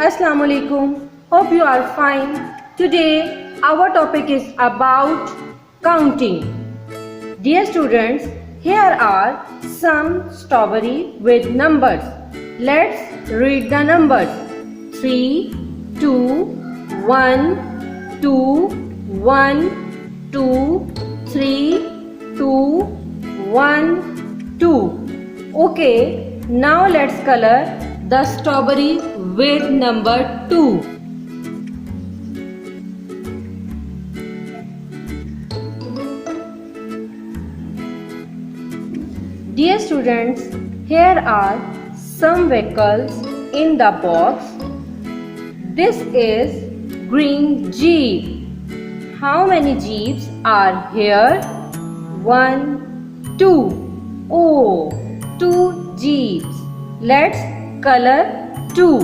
Assalamu alaikum. Hope you are fine. Today our topic is about counting. Dear students, here are some strawberry with numbers. Let's read the numbers. 3, 2, 1, 2, 1, 2, 3, 2, 1, 2. Okay, now let's color the strawberry with number 2. Dear students, here are some vehicles in the box. This is green jeep. How many jeeps are here? 1, 2. Oh, 2 jeeps. Let's color 2.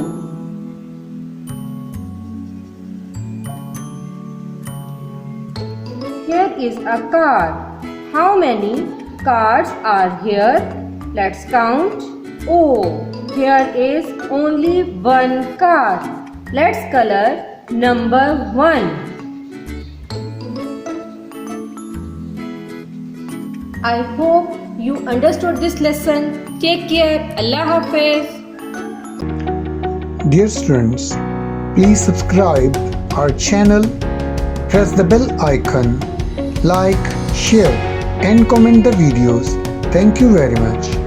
Here is a car. How many cars are here? Let's count. Oh, here is only one car. Let's color number 1. I hope you understood this lesson. Take care. Allah Hafiz. Dear students, please subscribe our channel, press the bell icon, like, share and comment the videos. Thank you very much.